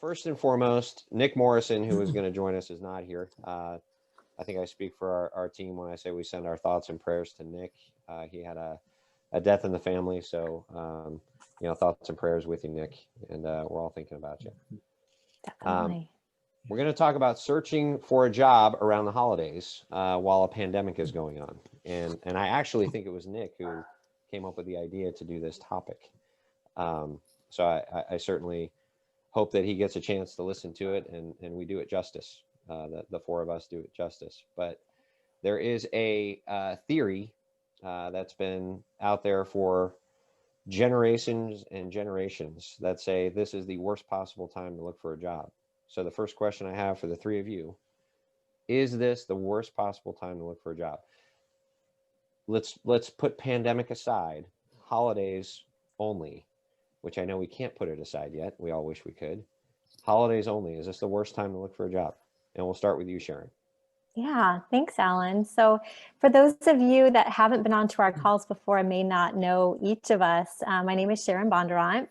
first and foremost, Nick Morrison, who is going to join us, is not here. I think I speak for our team when I say we send our thoughts and prayers to Nick. He had a death in the family, so thoughts and prayers with you, Nick, and we're all thinking about you. Definitely. We're going to talk about searching for a job around the holidays while a pandemic is going on, and I actually think it was Nick who came up with the idea to do this topic. So I certainly hope that he gets a chance to listen to it, and we do it justice. The four of us do it justice. But there is a theory that's been out there for generations and generations that say this is the worst possible time to look for a job. So the first question I have for the three of you, is this the worst possible time to look for a job? Let's put pandemic aside, holidays only, which I know we can't put it aside yet. We all wish we could. Holidays only. Is this the worst time to look for a job? And we'll start with you, Sharon. Yeah, thanks, Alan. So for those of you that haven't been on to our calls before and may not know each of us, my name is Sharon Bondurant,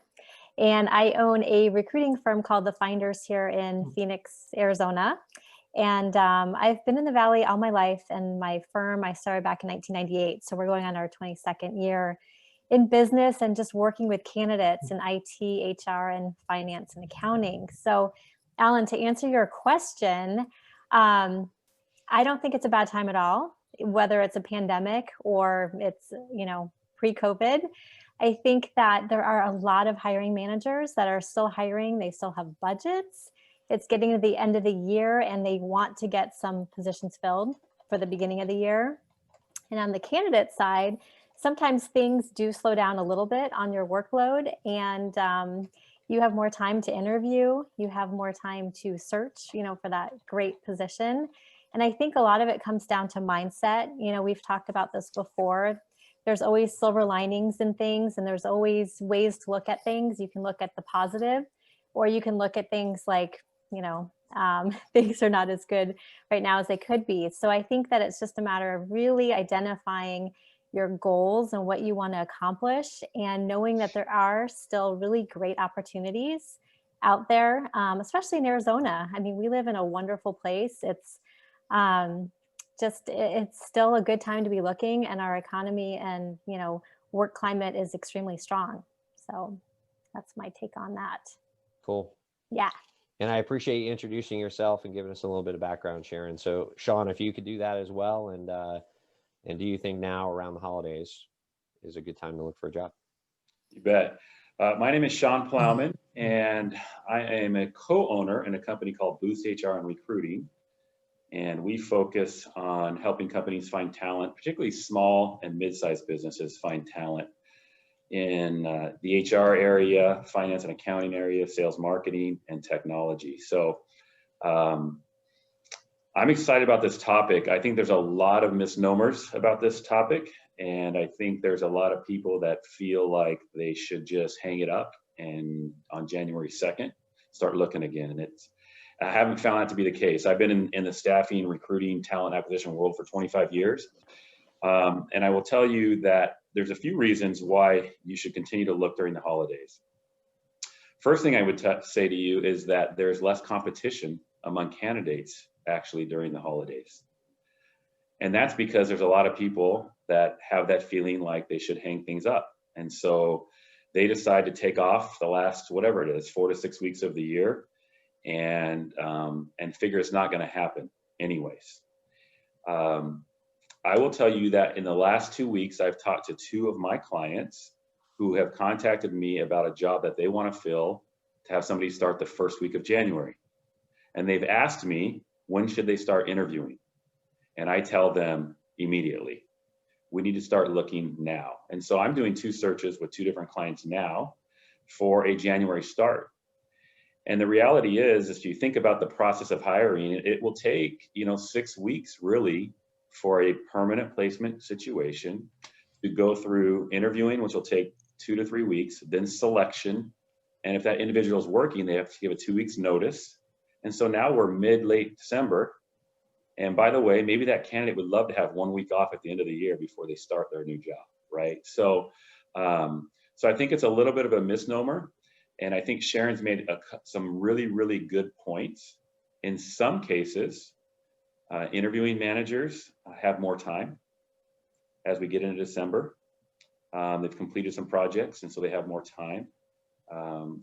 and I own a recruiting firm called The Finders here in Phoenix, Arizona. And I've been in the Valley all my life, and my firm, I started back in 1998. So we're going on our 22nd year in business and just working with candidates in IT, HR, and finance and accounting. So Alan, to answer your question, I don't think it's a bad time at all, whether it's a pandemic or it's, pre-COVID. I think that there are a lot of hiring managers that are still hiring. They still have budgets. It's getting to the end of the year and they want to get some positions filled for the beginning of the year. And on the candidate side, sometimes things do slow down a little bit on your workload, and you have more time to interview. You have more time to search, for that great position. And I think a lot of it comes down to mindset. We've talked about this before. There's always silver linings in things, and there's always ways to look at things. You can look at the positive, or you can look at things like, things are not as good right now as they could be. So I think that it's just a matter of really identifying your goals and what you want to accomplish, and knowing that there are still really great opportunities out there, especially in Arizona. I mean, we live in a wonderful place. It's it's still a good time to be looking, and our economy and, work climate is extremely strong. So that's my take on that. Cool. Yeah. And I appreciate you introducing yourself and giving us a little bit of background, Sharon. So Shawn, if you could do that as well. And do you think now around the holidays is a good time to look for a job? You bet. My name is Shawn Plowman, and I am a co-owner in a company called Boost HR and Recruiting. And we focus on helping companies find talent, particularly small and mid-sized businesses find talent in the HR area, finance and accounting area, sales, marketing, and technology. So I'm excited about this topic. I think there's a lot of misnomers about this topic, and I think there's a lot of people that feel like they should just hang it up and on January 2nd start looking again. And I haven't found that to be the case. I've been in the staffing, recruiting, talent acquisition world for 25 years. And I will tell you that there's a few reasons why you should continue to look during the holidays. First thing I would say to you is that there's less competition among candidates actually during the holidays. And that's because there's a lot of people that have that feeling like they should hang things up. And so they decide to take off the last, whatever it is, 4 to 6 weeks of the year, and figure it's not going to happen anyways. I will tell you that in the last 2 weeks, I've talked to 2 of my clients who have contacted me about a job that they want to fill to have somebody start the first week of January. And they've asked me, when should they start interviewing? And I tell them immediately, we need to start looking now. And so I'm doing 2 searches with 2 different clients now for a January start. And the reality is, if you think about the process of hiring, it will take, 6 weeks really for a permanent placement situation to go through interviewing, which will take 2 to 3 weeks, then selection. And if that individual is working, they have to give a 2 weeks notice. And so now we're late December. And by the way, maybe that candidate would love to have 1 week off at the end of the year before they start their new job, right? So I think it's a little bit of a misnomer. And I think Sharon's made some really, really good points. In some cases, interviewing managers have more time as we get into December. They've completed some projects, and so they have more time.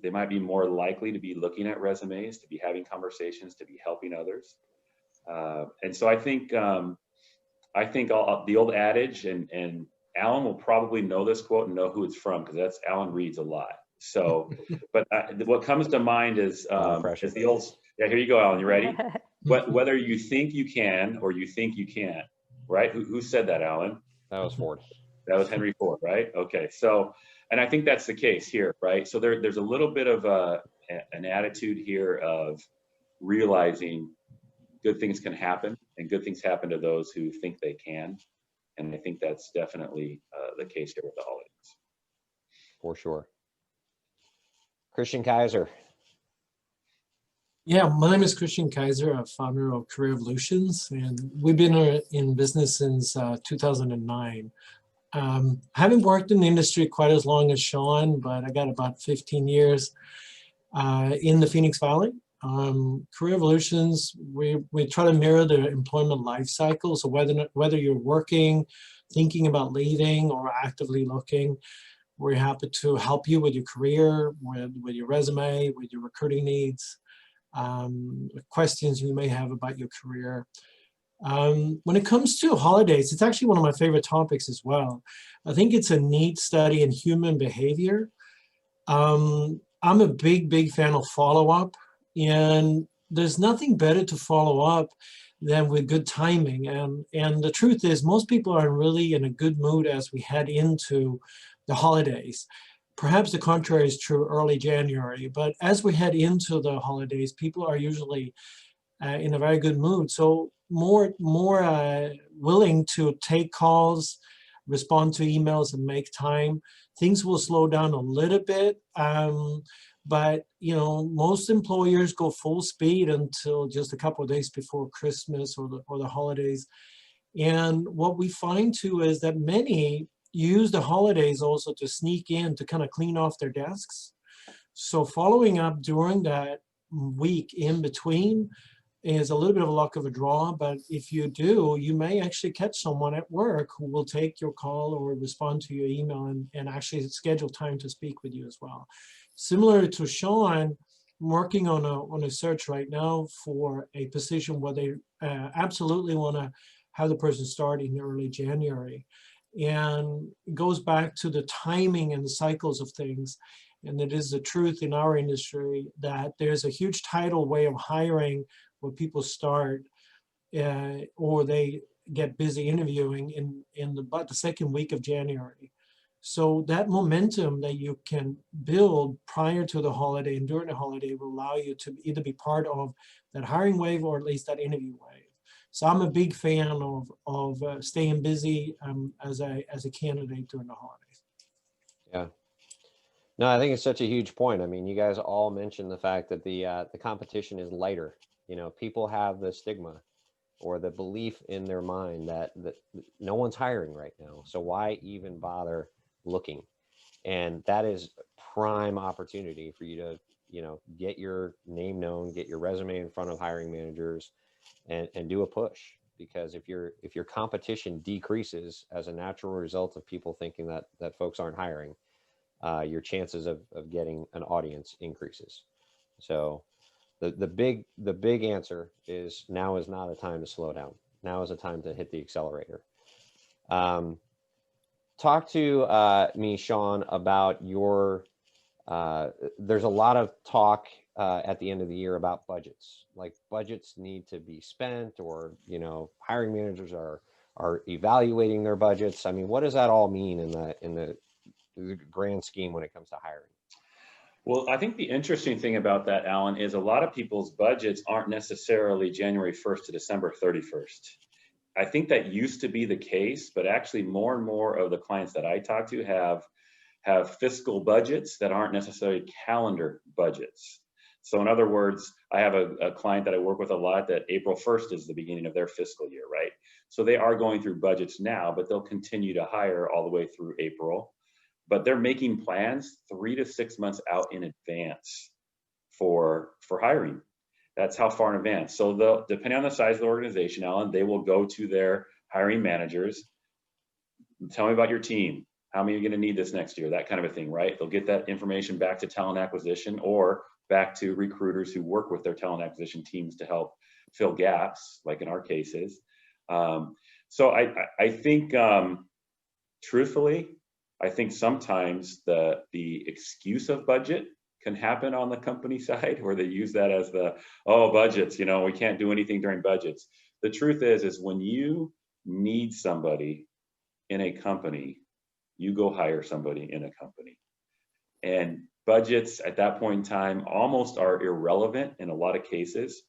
They might be more likely to be looking at resumes, to be having conversations, to be helping others. And so I think the old adage, and Alan will probably know this quote and know who it's from, because that's Alan reads a lot. So, but what comes to mind is the old, yeah, here you go, Alan, you ready? Whether you think you can or you think you can't, right? Who said that, Alan? That was Ford. That was Henry Ford, right? Okay, so, and I think that's the case here, right? So there's a little bit of an attitude here of realizing good things can happen, and good things happen to those who think they can. And I think that's definitely the case here with the holidays. For sure. Christian Kaijser. Yeah, my name is Christian Kaijser, a founder of Career Evolutions, and we've been in business since 2009. I haven't worked in the industry quite as long as Shawn, but I got about 15 years in the Phoenix Valley. Career Evolutions, we try to mirror the employment life cycle. So whether you're working, thinking about leaving, or actively looking, we're happy to help you with your career, with your resume, with your recruiting needs, questions you may have about your career. When it comes to holidays, it's actually one of my favorite topics as well. I think it's a neat study in human behavior. I'm a big fan of follow-up, and there's nothing better to follow up than with good timing. And the truth is, most people are really in a good mood as we head into the holidays. Perhaps the contrary is true early January, but as we head into the holidays, people are usually in a very good mood. So more willing to take calls, respond to emails, and make time. Things will slow down a little bit, but you know, most employers go full speed until just a couple of days before Christmas or the holidays. And what we find too is that many use the holidays also to sneak in to kind of clean off their desks. So following up during that week in between is a little bit of a luck of a draw, but if you do, you may actually catch someone at work who will take your call or respond to your email and actually schedule time to speak with you as well. Similar to Shawn, I'm working on a search right now for a position where they absolutely want to have the person start in early January. And it goes back to the timing and the cycles of things. And it is the truth in our industry that there's a huge tidal way of hiring where people start or they get busy interviewing in about the second week of January. So that momentum that you can build prior to the holiday and during the holiday will allow you to either be part of that hiring wave or at least that interview wave. So I'm a big fan of staying busy as a candidate during the holidays. Yeah. No, I think it's such a huge point. I mean, you guys all mentioned the fact that the competition is lighter. You know, people have the stigma or the belief in their mind that no one's hiring right now. So why even bother looking? And that is prime opportunity for you to, you know, get your name known, get your resume in front of hiring managers, and do a push. Because if your competition decreases as a natural result of people thinking that folks aren't hiring, your chances of getting an audience increases. So the big answer is now is not a time to slow down. Now is a time to hit the accelerator. Talk to me, Shawn, about your, there's a lot of talk at the end of the year about budgets. Like budgets need to be spent, or, you know, hiring managers are evaluating their budgets. I mean, what does that all mean in the grand scheme when it comes to hiring? Well, I think the interesting thing about that, Alan, is a lot of people's budgets aren't necessarily January 1st to December 31st. I think that used to be the case, but actually more and more of the clients that I talk to have fiscal budgets that aren't necessarily calendar budgets. So in other words, I have a client that I work with a lot that April 1st is the beginning of their fiscal year, right? So they are going through budgets now, but they'll continue to hire all the way through April. but they're making plans 3 to 6 months out in advance for hiring. That's how far in advance. So they'll, depending on the size of the organization, Alan, they will go to their hiring managers. Tell me about your team. How many are you going to need this next year? That kind of a thing, right? They'll get that information back to talent acquisition or back to recruiters who work with their talent acquisition teams to help fill gaps, like in our cases. So I think, truthfully, I think sometimes the excuse of budget can happen on the company side, where they use that as the, oh, budgets, we can't do anything during budgets. The truth is when you need somebody in a company, you go hire somebody in a company. And budgets at that point in time almost are irrelevant in a lot of cases,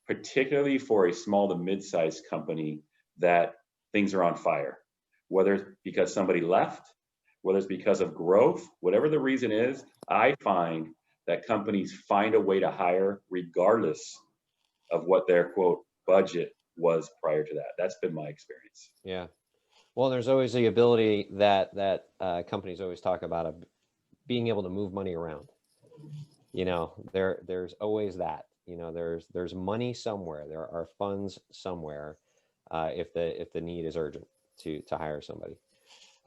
particularly for a small to mid-sized company that things are on fire, whether it's because somebody left, whether it's because of growth, whatever the reason is. I find that companies find a way to hire regardless of what their quote budget was prior to that. That's been my experience. Yeah. Well, there's always the ability that companies always talk about of being able to move money around. There's always that. There's money somewhere. There are funds somewhere if the need is urgent to hire somebody.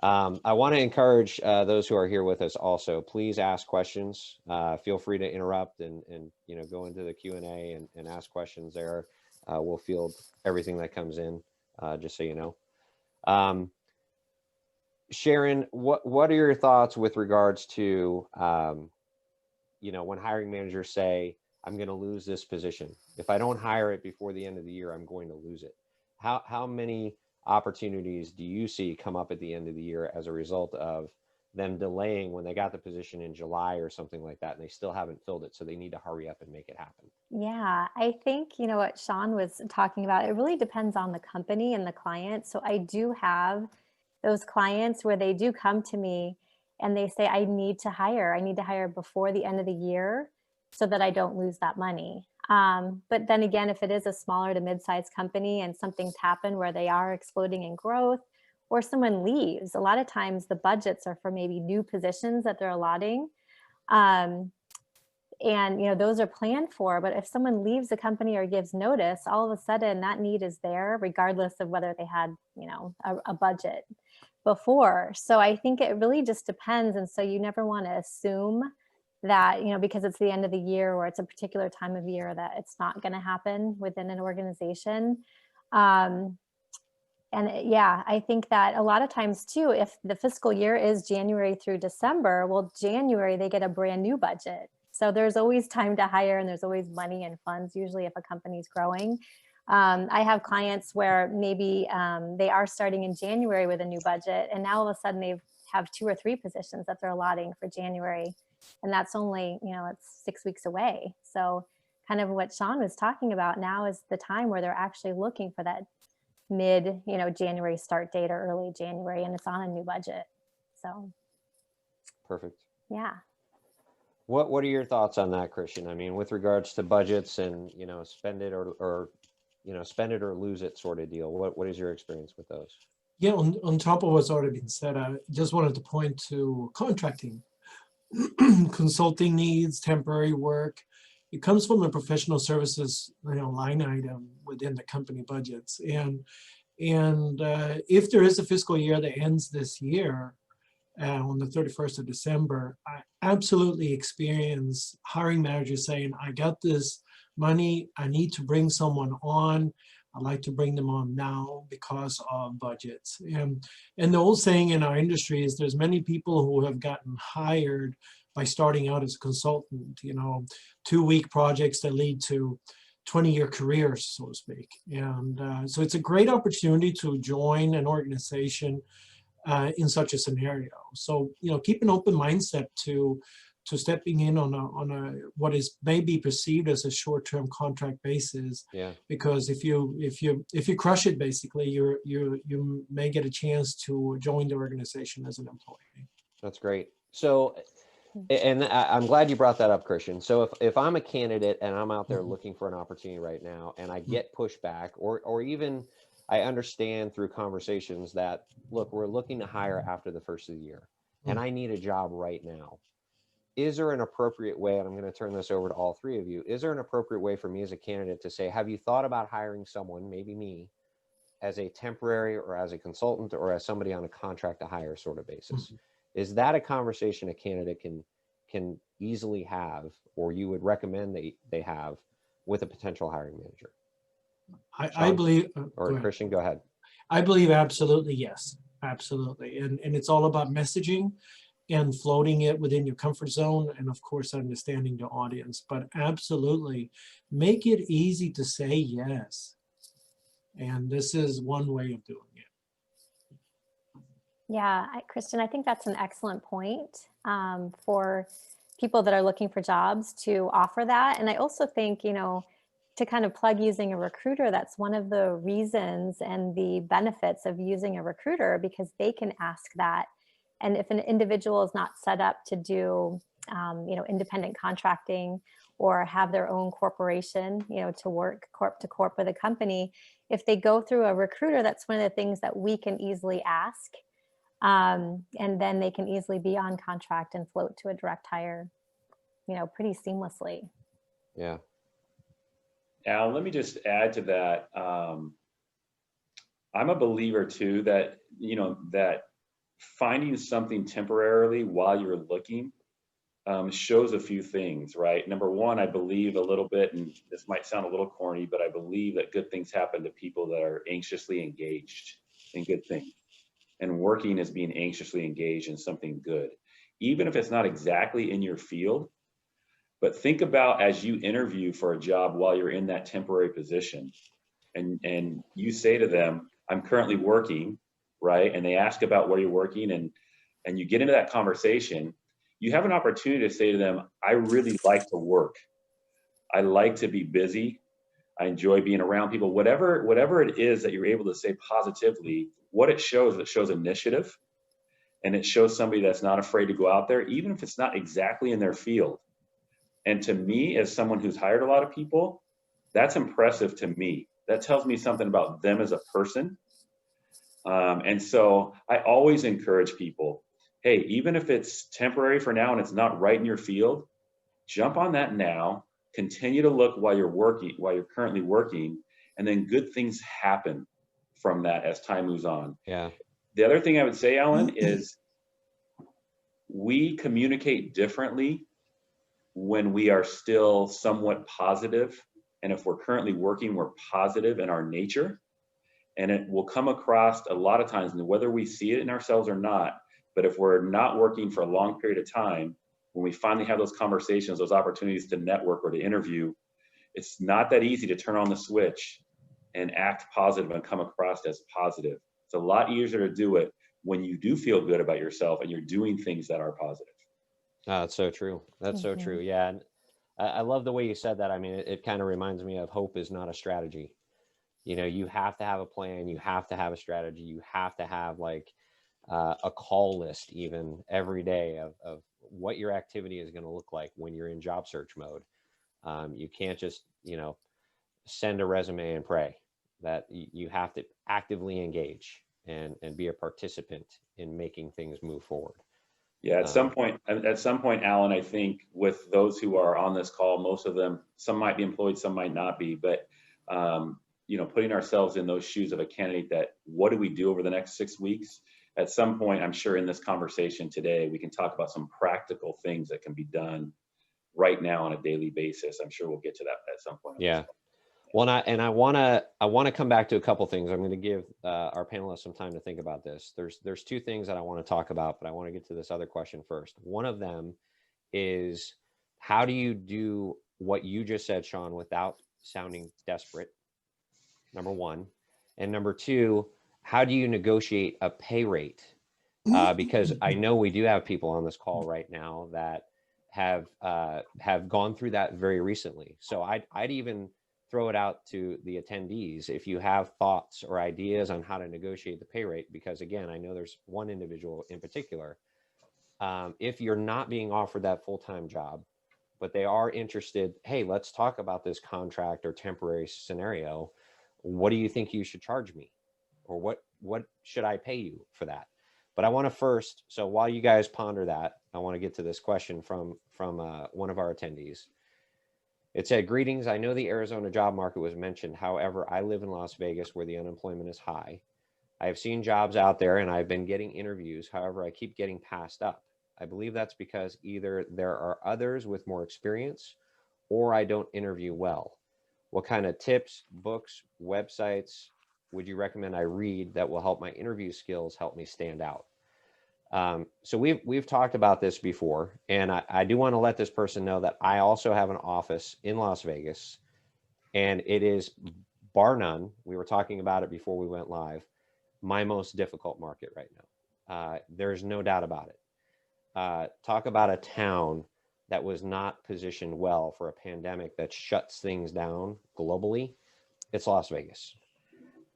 I want to encourage those who are here with us also. Please ask questions. Feel free to interrupt and go into the Q&A and ask questions there. We'll field everything that comes in, just so you know. Sharon, what are your thoughts with regards to when hiring managers say, I'm going to lose this position. If I don't hire it before the end of the year, I'm going to lose it. How many opportunities do you see come up at the end of the year as a result of them delaying when they got the position in July or something like that, and they still haven't filled it, so they need to hurry up and make it happen? Yeah, I think, what Shawn was talking about, it really depends on the company and the client. So I do have those clients where they do come to me and they say, I need to hire before the end of the year so that I don't lose that money. But then again, if it is a smaller to mid-sized company and something's happened where they are exploding in growth, or someone leaves, a lot of times the budgets are for maybe new positions that they're allotting. And those are planned for, but if someone leaves the company or gives notice, all of a sudden that need is there regardless of whether they had, a budget before. So I think it really just depends. And so you never want to assume that, because it's the end of the year or it's a particular time of year, that it's not going to happen within an organization. I think that a lot of times too, if the fiscal year is January through December, well, January, they get a brand new budget. So there's always time to hire and there's always money and funds, usually if a company's growing. I have clients where maybe they are starting in January with a new budget, and now all of a sudden they have 2 or 3 positions that they're allotting for January. And that's only, it's 6 weeks away. So kind of what Shawn was talking about, now is the time where they're actually looking for that mid, January start date or early January, and it's on a new budget. So. Perfect. Yeah. What are your thoughts on that, Christian? I mean, with regards to budgets and, spend it or spend it or lose it sort of deal. What is your experience with those? Yeah, on top of what's already been said, I just wanted to point to contracting, consulting needs, temporary work. It comes from a professional services line item within the company budgets. And if there is a fiscal year that ends this year on the 31st of December, I absolutely experience hiring managers saying, I got this money, I need to bring someone on. I'd like to bring them on now because of budgets. And the old saying in our industry is there's many people who have gotten hired by starting out as a consultant, 2-week projects that lead to 20-year careers, so to speak. And so it's a great opportunity to join an organization in such a scenario. So, keep an open mindset to stepping in on a what is maybe perceived as a short-term contract basis. Yeah. Because if you crush it, basically, you may get a chance to join the organization as an employee. That's great. So, and I'm glad you brought that up, Christian. So if I'm a candidate and I'm out there looking for an opportunity right now, and I get pushback, or even I understand through conversations that, look, we're looking to hire after the first of the year. and I need a job right now. Is there an appropriate way, and I'm going to turn this over to all three of you, is there an appropriate way for me as a candidate to say, have you thought about hiring someone, maybe me, as a temporary or as a consultant or as somebody on a contract to hire sort of basis? Is that a conversation a candidate can easily have, or you would recommend they have with a potential hiring manager? I believe, Or go ahead. Christian, go ahead. I believe absolutely yes, absolutely. And it's all about messaging and floating it within your comfort zone, and of course understanding the audience, but absolutely make it easy to say yes. And this is one way of doing it. Yeah, Kristen, I think that's an excellent point for people that are looking for jobs to offer that. And I also think, you know, to kind of plug using a recruiter, that's one of the reasons and the benefits of using a recruiter, because they can ask that. And if an individual is not set up to do, you know, independent contracting or have their own corporation, you know, to work corp to corp with a company, if they go through a recruiter, that's one of the things that we can easily ask. And then they can easily be on contract and float to a direct hire, you know, pretty seamlessly. Yeah. Al, let me just add to that. I'm a believer too that, you know, that finding something temporarily while you're looking shows a few things, right? Number one, I believe a little bit, and this might sound a little corny, but I believe that good things happen to people that are anxiously engaged in good things. And working is being anxiously engaged in something good, even if it's not exactly in your field. But think about as you interview for a job while you're in that temporary position, and you say to them, I'm currently working, right? And they ask about where you're working, and you get into that conversation, you have an opportunity to say to them, I really like to work. I like to be busy. I enjoy being around people. Whatever it is that you're able to say positively, what it shows initiative, and it shows somebody that's not afraid to go out there, even if it's not exactly in their field. And to me, as someone who's hired a lot of people, that's impressive to me. That tells me something about them as a person. And so I always encourage people, hey, even if it's temporary for now and it's not right in your field, jump on that now, continue to look while you're currently working, and then good things happen from that as time moves on. Yeah. The other thing I would say, Alan, is we communicate differently when we are still somewhat positive. And if we're currently working, we're positive in our nature. And it will come across a lot of times, and whether we see it in ourselves or not, but if we're not working for a long period of time, when we finally have those conversations, those opportunities to network or to interview, it's not that easy to turn on the switch and act positive and come across as positive. It's a lot easier to do it when you do feel good about yourself and you're doing things that are positive. Oh, that's so true. That's so true. Yeah. And I love the way you said that. I mean, it kind of reminds me of hope is not a strategy. You know, you have to have a plan. You have to have a strategy. You have to have like a call list even every day of what your activity is going to look like when you're in job search mode. You can't just, you know, send a resume and pray. That you have to actively engage and be a participant in making things move forward. Yeah, at some point, Alan, I think with those who are on this call, most of them, some might be employed, some might not be, but you know, putting ourselves in those shoes of a candidate, that what do we do over the next 6 weeks? At some point, I'm sure in this conversation today, we can talk about some practical things that can be done right now on a daily basis. I'm sure we'll get to that at some point. Yeah. Well, I want to come back to a couple things. I'm going to give our panelists some time to think about this. There's two things that I want to talk about, but I want to get to this other question first. One of them is, how do you do what you just said, Shawn, without sounding desperate? Number one. And number two, how do you negotiate a pay rate? Because I know we do have people on this call right now that have gone through that very recently. So I'd even throw it out to the attendees if you have thoughts or ideas on how to negotiate the pay rate, because again, I know there's one individual in particular. If you're not being offered that full-time job, but they are interested, hey, let's talk about this contract or temporary scenario. What do you think you should charge me? Or what should I pay you for that? But I want to first, so while you guys ponder that, I want to get to this question from one of our attendees. It said, greetings, I know the Arizona job market was mentioned. However, I live in Las Vegas where the unemployment is high. I have seen jobs out there and I've been getting interviews. However, I keep getting passed up. I believe that's because either there are others with more experience or I don't interview well. What kind of tips, books, websites would you recommend I read that will help my interview skills help me stand out? So we've talked about this before, and I do want to let this person know that I also have an office in Las Vegas, and it is, bar none, we were talking about it before we went live, my most difficult market right now. There's no doubt about it. Talk about a town that was not positioned well for a pandemic that shuts things down globally. It's Las Vegas.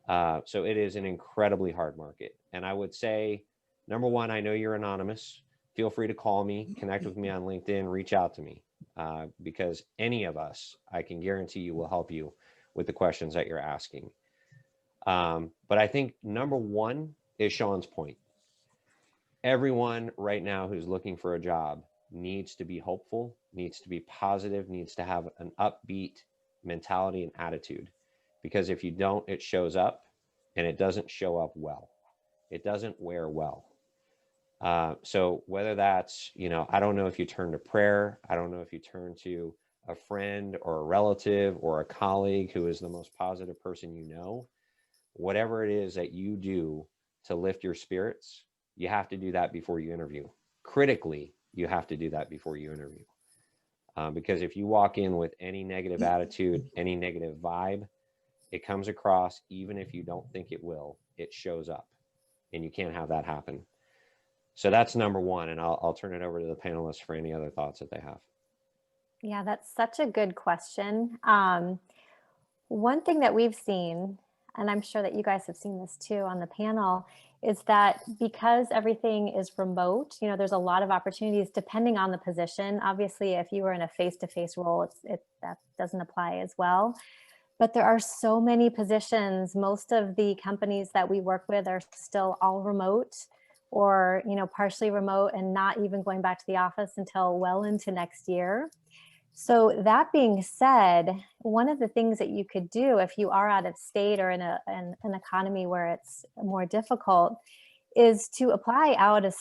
So it is an incredibly hard market. And I would say, number one, I know you're anonymous. Feel free to call me, connect with me on LinkedIn, reach out to me, because any of us, I can guarantee you, will help you with the questions that you're asking. But I think number one is Shawn's point. Everyone right now who's looking for a job needs to be hopeful, needs to be positive, needs to have an upbeat mentality and attitude. Because if you don't, it shows up, and it doesn't show up well. It doesn't wear well. So whether that's, I don't know if you turn to prayer, I don't know if you turn to a friend or a relative or a colleague who is the most positive person you know, whatever it is that you do to lift your spirits, you have to do that before you interview. Critically, you have to do that before you interview. Because if you walk in with any negative attitude, any negative vibe, it comes across, even if you don't think it will, it shows up, and you can't have that happen. So that's number one, and I'll turn it over to the panelists for any other thoughts that they have. Yeah, that's such a good question. One thing that we've seen, and I'm sure that you guys have seen this too on the panel, is that because everything is remote, there's a lot of opportunities depending on the position. Obviously, if you were in a face-to-face role, that doesn't apply as well. But there are so many positions. Most of the companies that we work with are still all remote or, partially remote and not even going back to the office until well into next year. So that being said, one of the things that you could do if you are out of state or in an economy where it's more difficult is to apply out of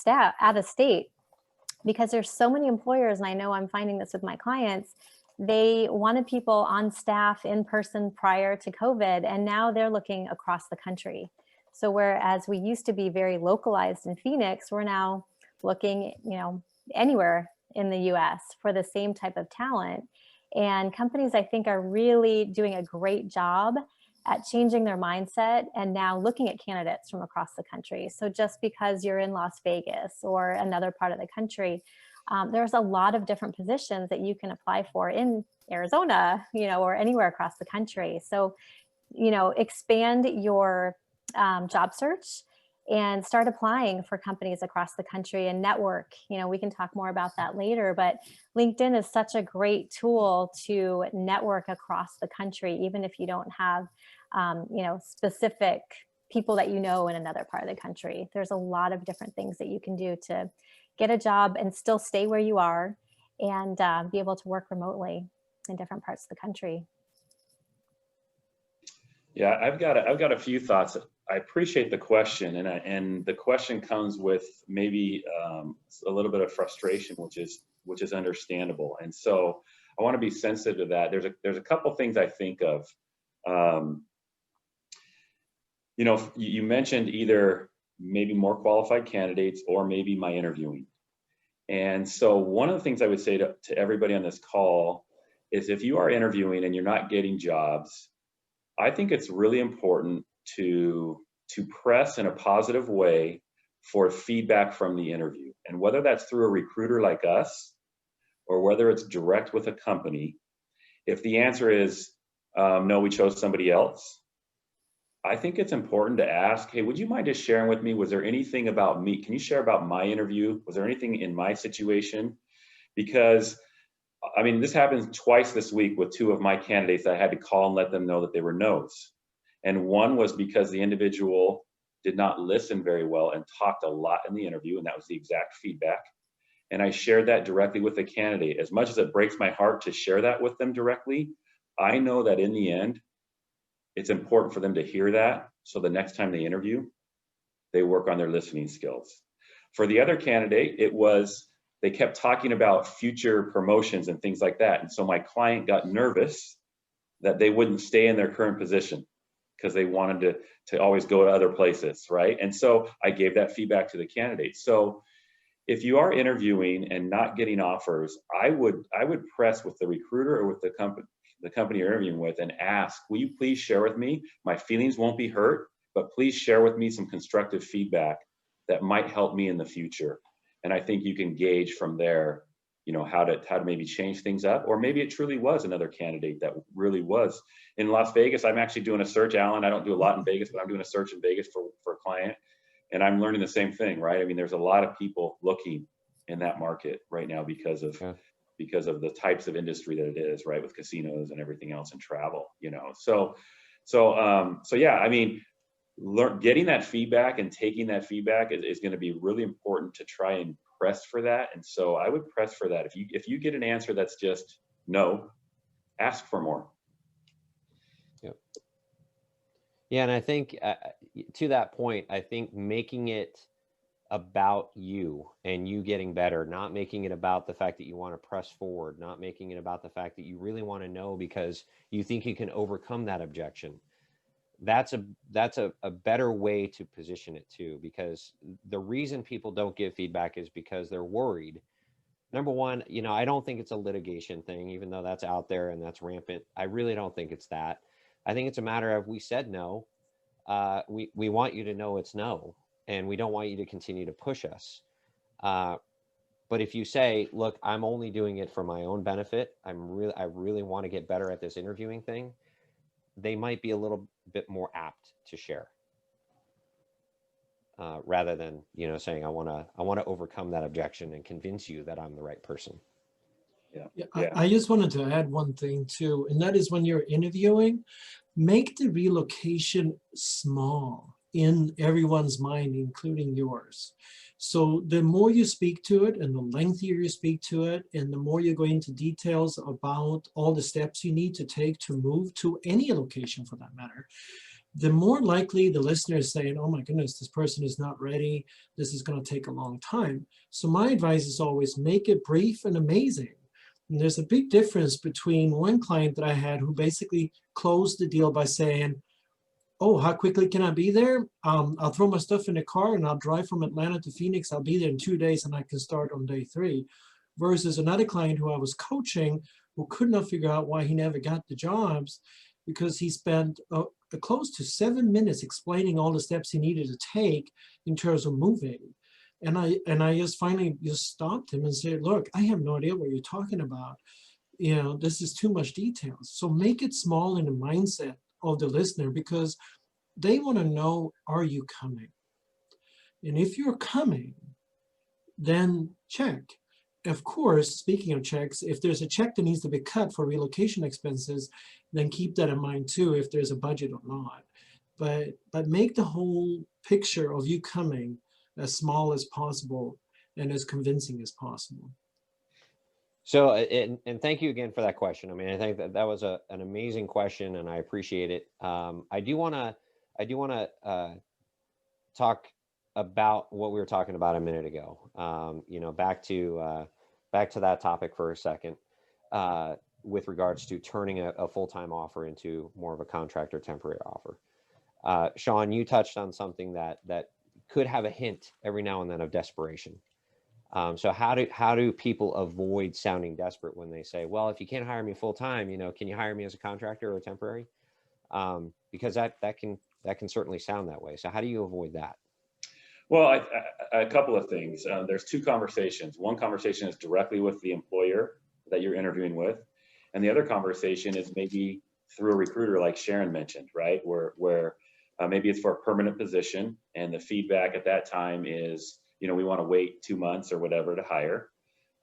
state, because there's so many employers, and I know I'm finding this with my clients, they wanted people on staff in person prior to COVID, and now they're looking across the country. So whereas we used to be very localized in Phoenix, we're now looking, anywhere in the US for the same type of talent. And companies, I think, are really doing a great job at changing their mindset and now looking at candidates from across the country. So just because you're in Las Vegas or another part of the country, there's a lot of different positions that you can apply for in Arizona, or anywhere across the country. So, expand your job search and start applying for companies across the country and network. We can talk more about that later, but LinkedIn is such a great tool to network across the country, even if you don't have, specific people that in another part of the country. There's a lot of different things that you can do to get a job and still stay where you are and be able to work remotely in different parts of the country. Yeah, I've got a few thoughts. I appreciate the question, and the question comes with maybe a little bit of frustration, which is understandable. And so I want to be sensitive to that. There's a couple things I think of. You mentioned either maybe more qualified candidates or maybe my interviewing. And so one of the things I would say to everybody on this call is, if you are interviewing and you're not getting jobs, I think it's really important to press in a positive way for feedback from the interview. And whether that's through a recruiter like us or whether it's direct with a company, if the answer is no, we chose somebody else, I think it's important to ask, hey, would you mind just sharing with me, was there anything about me? Can you share about my interview? Was there anything in my situation? Because this happened twice this week with two of my candidates that I had to call and let them know that they were no's. And one was because the individual did not listen very well and talked a lot in the interview, and that was the exact feedback. And I shared that directly with the candidate. As much as it breaks my heart to share that with them directly, I know that in the end, it's important for them to hear that. So the next time they interview, they work on their listening skills. For the other candidate, it was, they kept talking about future promotions and things like that. And so my client got nervous that they wouldn't stay in their current position because they wanted to always go to other places, right? And so I gave that feedback to the candidate. So if you are interviewing and not getting offers, I would press with the recruiter or with the company you're interviewing with and ask, will you please share with me? My feelings won't be hurt, but please share with me some constructive feedback that might help me in the future. And I think you can gauge from there, you know, how to maybe change things up, or maybe it truly was another candidate that really was. In Las Vegas, I'm actually doing a search, Alan. I don't do a lot in Vegas, but I'm doing a search in Vegas for a client. And I'm learning the same thing, right? I mean, there's a lot of people looking in that market right now because of the types of industry that it is, right? With casinos and everything else and travel, you know. So yeah, I mean, getting that feedback and taking that feedback is going to be really important to try and press for that. And so I would press for that. If you get an answer that's just no, ask for more. Yep. Yeah, and I think to that point, I think making it about you and you getting better, not making it about the fact that you want to press forward, not making it about the fact that you really want to know because you think you can overcome that objection. That's a better way to position it too, because the reason people don't give feedback is because they're worried. Number one, you know, I don't think it's a litigation thing, even though that's out there and that's rampant. I really don't think it's that. I think it's a matter of, we said no. We want you to know it's no, and we don't want you to continue to push us. But if you say, look, I'm only doing it for my own benefit, I really want to get better at this interviewing thing, they might be a little bit more apt to share, rather than, you know, saying I want to overcome that objection and convince you that I'm the right person. Yeah. I just wanted to add one thing too, and that is when you're interviewing, make the relocation small in everyone's mind, including yours. So the more you speak to it and the lengthier you speak to it, and the more you go into details about all the steps you need to take to move to any location for that matter, the more likely the listener is saying, oh my goodness, this person is not ready. This is going to take a long time. So my advice is always make it brief and amazing. And there's a big difference between one client that I had who basically closed the deal by saying, oh, how quickly can I be there? I'll throw my stuff in the car and I'll drive from Atlanta to Phoenix. I'll be there in 2 days and I can start on day 3. Versus another client who I was coaching who could not figure out why he never got the jobs, because he spent close to 7 minutes explaining all the steps he needed to take in terms of moving. And I just finally just stopped him and said, look, I have no idea what you're talking about. You know, this is too much detail. So make it small in the mindset of the listener, because they want to know, are you coming? And if you're coming, then check. Of course, speaking of checks, if there's a check that needs to be cut for relocation expenses, then keep that in mind too, if there's a budget or not. But make the whole picture of you coming as small as possible and as convincing as possible. So, and thank you again for that question. I mean, I think that was an amazing question, and I appreciate it. I do want to talk about what we were talking about a minute ago. You know, back to that topic for a second, with regards to turning a full-time offer into more of a contract or temporary offer. Shawn, you touched on something that could have a hint every now and then of desperation. So how do people avoid sounding desperate when they say, well, if you can't hire me full time, you know, can you hire me as a contractor or a temporary? Because that can certainly sound that way. So how do you avoid that? Well, a couple of things. There's 2 conversations. One conversation is directly with the employer that you're interviewing with, and the other conversation is maybe through a recruiter, like Sharon mentioned, right? Where maybe it's for a permanent position, and the feedback at that time is, you know, we want to wait 2 months or whatever to hire.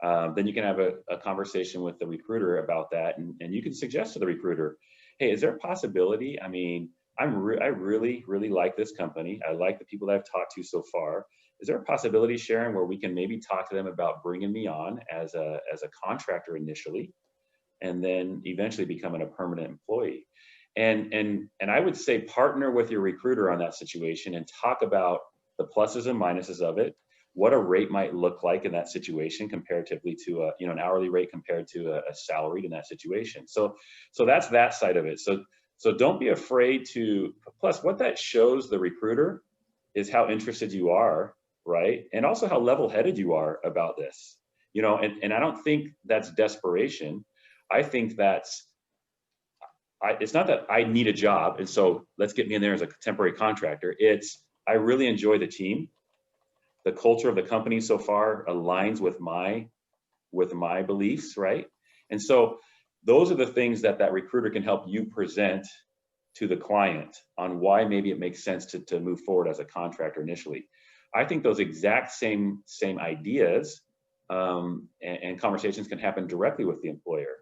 Then you can have a conversation with the recruiter about that, and you can suggest to the recruiter, hey, is there a possibility? I mean, I really, really like this company. I like the people that I've talked to so far. Is there a possibility, Sharon, where we can maybe talk to them about bringing me on as a contractor initially, and then eventually becoming a permanent employee? And I would say partner with your recruiter on that situation and talk about the pluses and minuses of it, what a rate might look like in that situation comparatively to an hourly rate compared to a salaried in that situation. So that's that side of it. So don't be afraid to, plus what that shows the recruiter is how interested you are, right? And also how level-headed you are about this, and I don't think that's desperation. I think it's not that I need a job, and so let's get me in there as a temporary contractor. It's, I really enjoy the team. The culture of the company so far aligns with my beliefs, right? And so those are the things that recruiter can help you present to the client on why maybe it makes sense to move forward as a contractor initially. I think those exact same ideas and conversations can happen directly with the employer.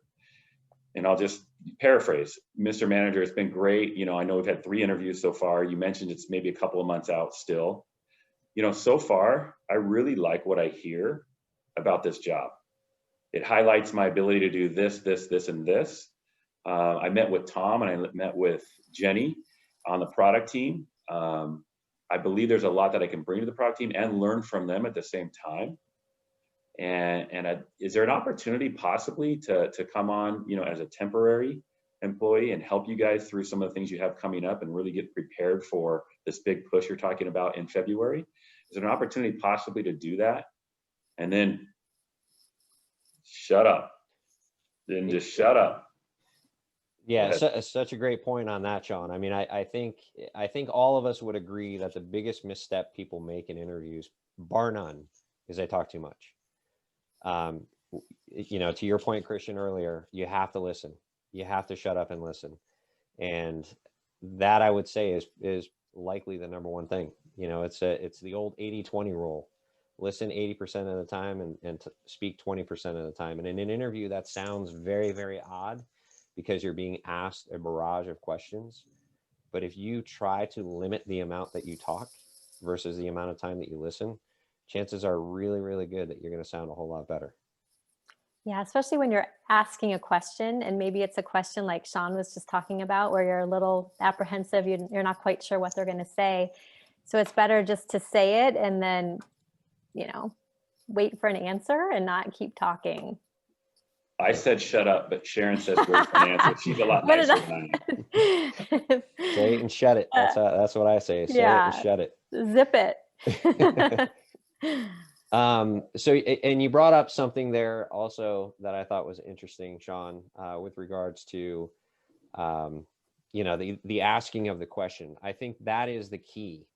And I'll just paraphrase, Mr. Manager, it's been great. I know we've had 3 interviews so far. You mentioned it's maybe a couple of months out still. So far, I really like what I hear about this job. It highlights my ability to do this, and this. I met with Tom and I met with Jenny on the product team. I believe there's a lot that I can bring to the product team and learn from them at the same time. And is there an opportunity possibly to come on, as a temporary employee and help you guys through some of the things you have coming up and really get prepared for this big push you're talking about in February? Is there an opportunity possibly to do that? And then shut up. Then just shut up. Yeah, such a great point on that, Shawn. I mean, I think all of us would agree that the biggest misstep people make in interviews, bar none, is they talk too much. To your point, Christian, earlier, you have to listen. You have to shut up and listen. And that, I would say, is likely the number one thing. It's the old 80-20 rule. Listen 80% of the time and speak 20% of the time. And in an interview, that sounds very, very odd because you're being asked a barrage of questions. But if you try to limit the amount that you talk versus the amount of time that you listen, chances are really, really good that you're going to sound a whole lot better. Yeah, especially when you're asking a question and maybe it's a question like Shawn was just talking about where you're a little apprehensive, you're not quite sure what they're going to say. So it's better just to say it and then, wait for an answer and not keep talking. I said shut up, but Sharon says wait for an answer. She's a lot nicer than I am. Say it and shut it. That's what I say. Say it and shut it. Zip it. So, and you brought up something there also that I thought was interesting, Shawn, with regards to, the asking of the question. I think that is the key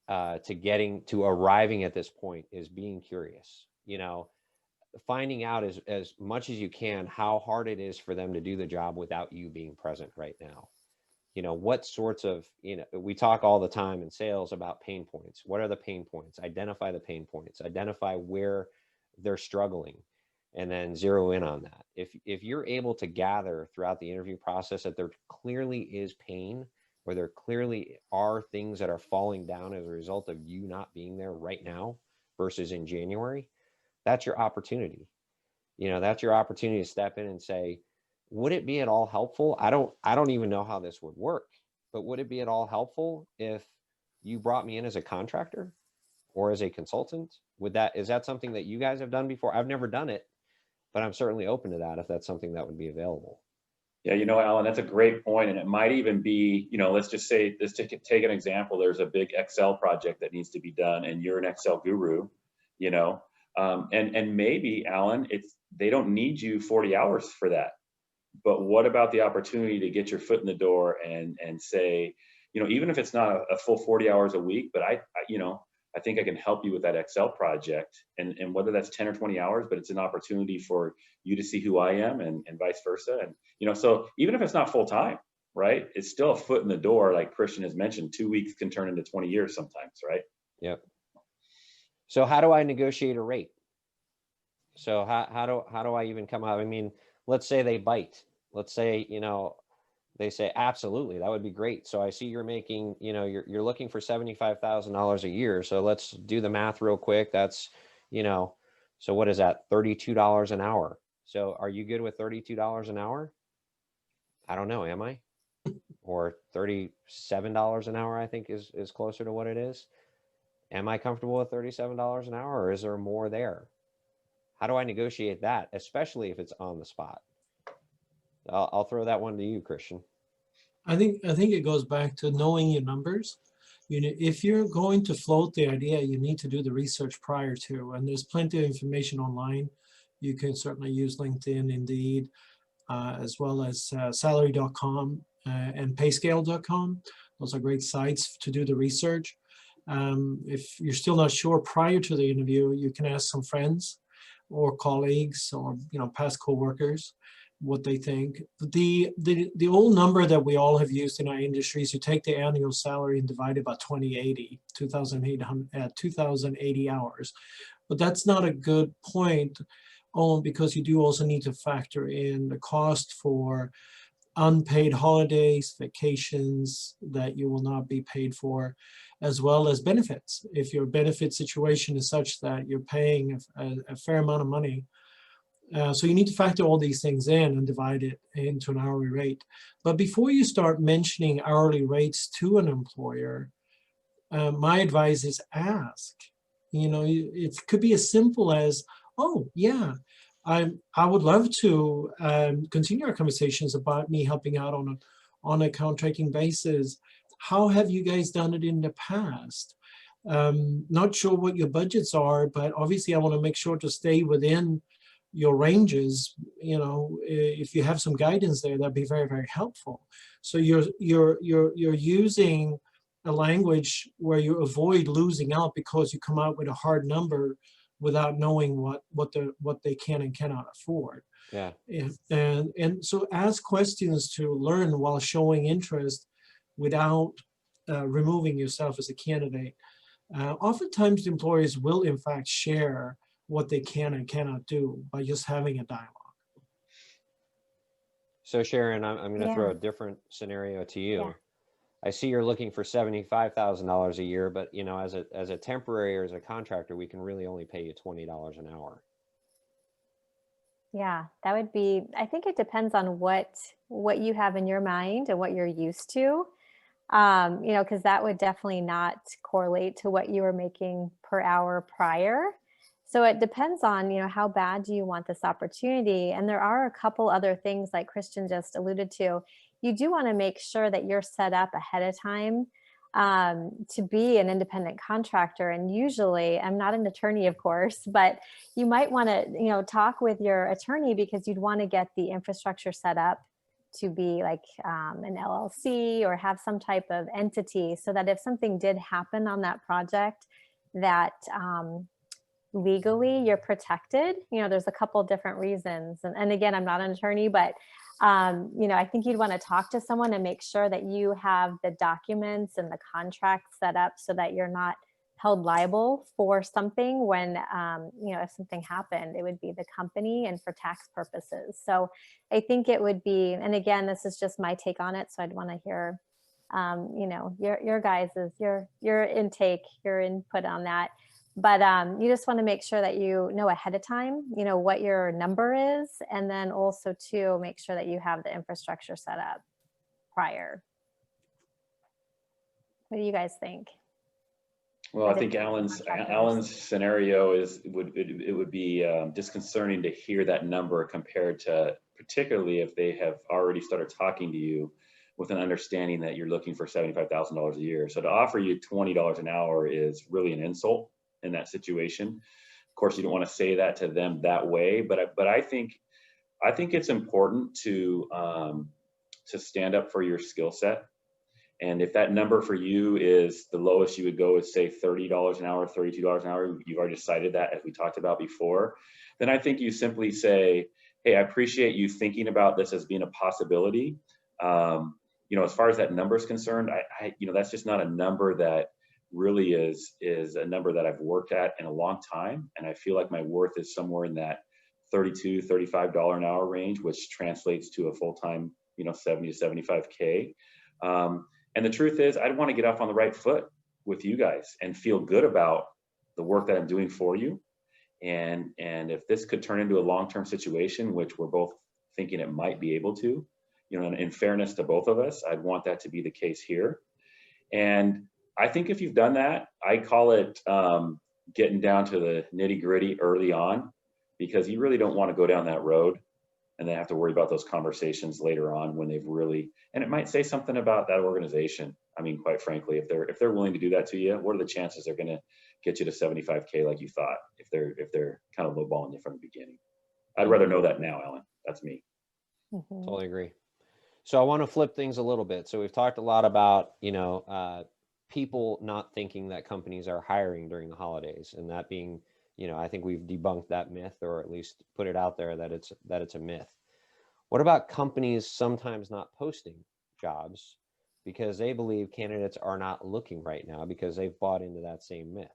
to arriving at this point, is being curious, finding out as much as you can how hard it is for them to do the job without you being present right now. What sorts of, we talk all the time in sales about pain points. What are the pain points? Identify the pain points, identify where they're struggling, and then zero in on that. If you're able to gather throughout the interview process that there clearly is pain, or there clearly are things that are falling down as a result of you not being there right now versus in January, that's your opportunity. That's your opportunity to step in and say, would it be at all helpful? I don't even know how this would work, but would it be at all helpful if you brought me in as a contractor or as a consultant? Is that something that you guys have done before? I've never done it, but I'm certainly open to that if that's something that would be available. Yeah, Alan, that's a great point. And it might even be, let's take an example. There's a big Excel project that needs to be done and you're an Excel guru, and maybe, Alan, they don't need you 40 hours for that. But what about the opportunity to get your foot in the door and say, even if it's not a full 40 hours a week, but I think I can help you with that Excel project, and whether that's 10 or 20 hours, but it's an opportunity for you to see who I am and vice versa. And, so even if it's not full time, right, it's still a foot in the door. Like Christian has mentioned, 2 weeks can turn into 20 years sometimes, right? Yep. So how do I negotiate a rate? So how do I even come out? I mean, let's say they bite. Let's say, They say, absolutely, that would be great. So I see you're making, you're looking for $75,000 a year. So let's do the math real quick. That's, so what is that? $32 an hour. So are you good with $32 an hour? I don't know. Am I? Or $37 an hour, I think is closer to what it is. Am I comfortable with $37 an hour, or is there more there? How do I negotiate that, especially if it's on the spot? I'll throw that one to you, Christian. I think it goes back to knowing your numbers. If you're going to float the idea, you need to do the research prior to, and there's plenty of information online. You can certainly use LinkedIn, Indeed, as well as salary.com and payscale.com. Those are great sites to do the research. If you're still not sure prior to the interview, you can ask some friends or colleagues or past coworkers what they think. The old number that we all have used in our industries, you take the annual salary and divide it by 2,080 hours. But that's not a good point, because you do also need to factor in the cost for unpaid holidays, vacations that you will not be paid for, as well as benefits. If your benefit situation is such that you're paying a fair amount of money, so you need to factor all these things in and divide it into an hourly rate. But before you start mentioning hourly rates to an employer, my advice is ask. It could be as simple as, oh yeah, I would love to continue our conversations about me helping out on a contracting basis. How have you guys done it in the past? Not sure what your budgets are, but obviously I want to make sure to stay within your ranges. If you have some guidance there, that'd be very, very helpful. So you're using a language where you avoid losing out because you come out with a hard number without knowing what they can and cannot afford. Yeah. And so ask questions to learn while showing interest without removing yourself as a candidate. Oftentimes employers will in fact share what they can and cannot do by just having a dialogue. So Sharon, I'm going to throw a Yeah. different scenario to you. Yeah. I see you're looking for $75,000 a year, but as a temporary or as a contractor, we can really only pay you $20 an hour. Yeah, that would be, I think it depends on what you have in your mind and what you're used to. Because that would definitely not correlate to what you were making per hour prior. So it depends on, how bad do you want this opportunity? And there are a couple other things like Christian just alluded to. You do want to make sure that you're set up ahead of time to be an independent contractor. And usually, I'm not an attorney, of course, but you might want to, talk with your attorney because you'd want to get the infrastructure set up to be like an LLC or have some type of entity so that if something did happen on that project, that legally you're protected. There's a couple different reasons. And again, I'm not an attorney, but I think you'd want to talk to someone and make sure that you have the documents and the contract set up so that you're not held liable for something when, if something happened, it would be the company and for tax purposes. So I think it would be, and again, this is just my take on it. So I'd want to hear, your guys's, your intake, your input on that. But you just want to make sure that you know ahead of time, what your number is, and then also to make sure that you have the infrastructure set up prior. What do you guys think? Well, I think Alan's scenario would be disconcerting to hear that number compared to, particularly if they have already started talking to you with an understanding that you're looking for $75,000 a year. So to offer you $20 an hour is really an insult in that situation. Of course, you don't want to say that to them that way, but I think it's important to stand up for your skill set. And if that number for you is the lowest you would go is say $30 an hour, $32 an hour, you've already decided that as we talked about before, then I think you simply say, hey, I appreciate you thinking about this as being a possibility. As far as that number is concerned, that's just not a number that really is a number that I've worked at in a long time. And I feel like my worth is somewhere in that $32, $35 an hour range, which translates to a full-time 70 to 75K. And the truth is, I'd want to get off on the right foot with you guys and feel good about the work that I'm doing for you. And if this could turn into a long-term situation, which we're both thinking it might be able to, in fairness to both of us, I'd want that to be the case here. And I think if you've done that, I call it getting down to the nitty-gritty early on, because you really don't want to go down that road and then have to worry about those conversations later on when they've really, and it might say something about that organization. I mean, quite frankly, if they're willing to do that to you, what are the chances they're going to get you to 75K like you thought, if they're kind of lowballing you from the beginning? I'd rather know that now, Ellen. That's me. Mhm. Totally agree. So I want to flip things a little bit. So we've talked a lot about, people not thinking that companies are hiring during the holidays, and that being, I think we've debunked that myth, or at least put it out there that it's a myth. What about companies sometimes not posting jobs because they believe candidates are not looking right now because they've bought into that same myth?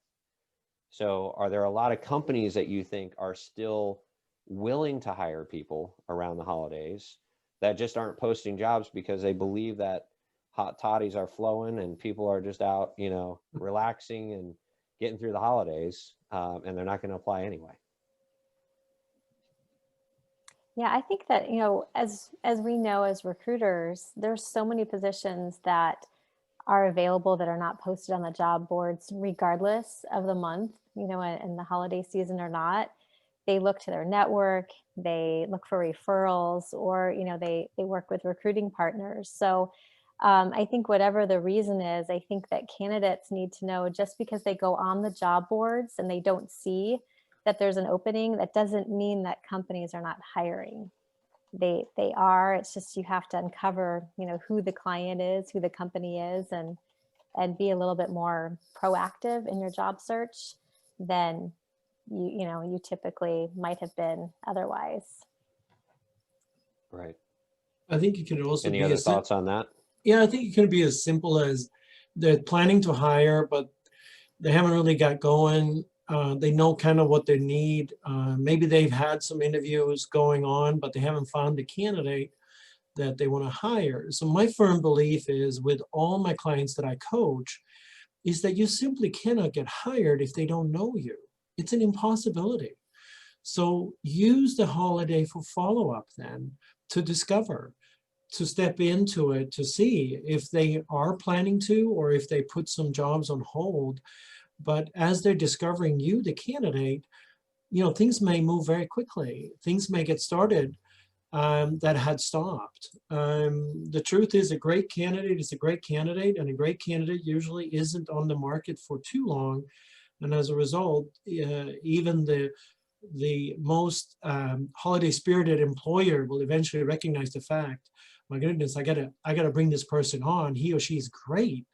So are there a lot of companies that you think are still willing to hire people around the holidays that just aren't posting jobs because they believe that hot toddies are flowing and people are just out, relaxing and getting through the holidays, and they're not going to apply anyway? Yeah, I think that, as we know, as recruiters, there's so many positions that are available that are not posted on the job boards, regardless of the month, and the holiday season or not. They look to their network, they look for referrals, or, they work with recruiting partners. So I think whatever the reason is, I think that candidates need to know, just because they go on the job boards and they don't see that there's an opening, that doesn't mean that companies are not hiring. They are. It's just you have to uncover, who the client is, who the company is, and be a little bit more proactive in your job search than you typically might have been otherwise. Right. I think it could also Any be other thoughts on that? Yeah, I think it can be as simple as they're planning to hire, but they haven't really got going. They know kind of what they need. Maybe they've had some interviews going on, but they haven't found the candidate that they want to hire. So my firm belief is, with all my clients that I coach, is that you simply cannot get hired if they don't know you. It's an impossibility. So use the holiday for follow-up then, to discover, to step into it, to see if they are planning to, or if they put some jobs on hold. But as they're discovering you, the candidate, things may move very quickly. Things may get started that had stopped. The truth is, a great candidate is a great candidate, and a great candidate usually isn't on the market for too long. And as a result, even the most holiday spirited employer will eventually recognize the fact, my goodness, I gotta bring this person on. He or she is great.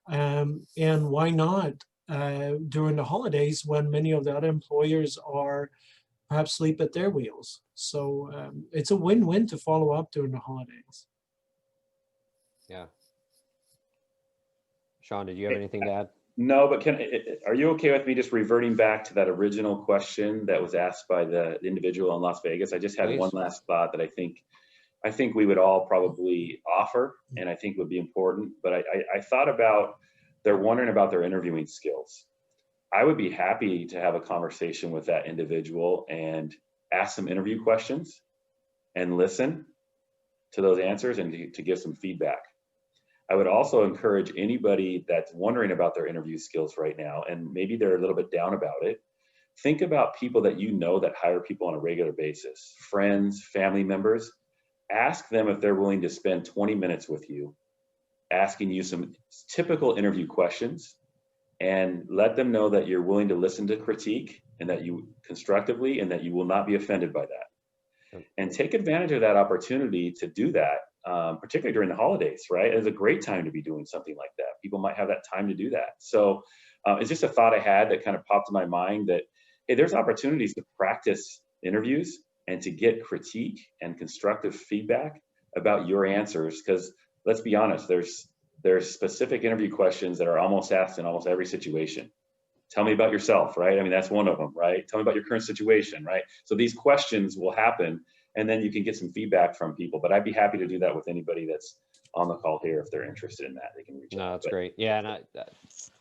And why not during the holidays, when many of the other employers are perhaps asleep at their wheels? So it's a win-win to follow up during the holidays. Yeah. Shawn, did you have anything to add? No, but are you okay with me just reverting back to that original question that was asked by the individual in Las Vegas? I just had Please. one last thought that I think we would all probably offer, and I think would be important. But I thought about, they're wondering about their interviewing skills. I would be happy to have a conversation with that individual and ask some interview questions and listen to those answers and to give some feedback. I would also encourage anybody that's wondering about their interview skills right now, and maybe they're a little bit down about it, think about people that that hire people on a regular basis, friends, family members. Ask them if they're willing to spend 20 minutes with you, asking you some typical interview questions, and let them know that you're willing to listen to critique, and that you constructively, and that you will not be offended by that. And take advantage of that opportunity to do that, particularly during the holidays, right? It's a great time to be doing something like that. People might have that time to do that. So it's just a thought I had that kind of popped in my mind, that, hey, there's opportunities to practice interviews and to get critique and constructive feedback about your answers. Because let's be honest, there's specific interview questions that are almost asked in almost every situation. Tell me about yourself, right? I mean, that's one of them, right? Tell me about your current situation, right? So these questions will happen, and then you can get some feedback from people. But I'd be happy to do that with anybody that's on the call here. If they're interested in that, they can reach out. No, that's great. Yeah, and